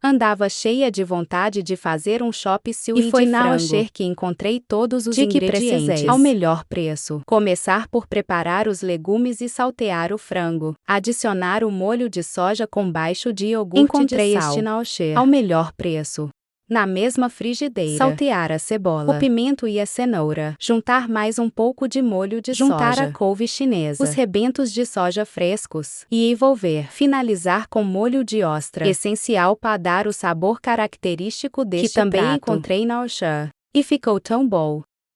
Andava cheia de vontade de fazer um chop suey E foi de na frango. Osher que encontrei todos os de que ingredientes precisei. ao melhor preço. Começar por preparar os legumes e saltear o frango. Adicionar o molho de soja com baixo de iogurte Encontrei de sal este na Osher. ao melhor preço. Na mesma frigideira, saltear a cebola, o pimento e a cenoura. Juntar mais um pouco de molho de Juntar soja, a couve chinesa, os rebentos de soja frescos e envolver. Finalizar com molho de ostra, essencial para dar o sabor característico deste também prato. Encontrei na Osher. E ficou tão bom.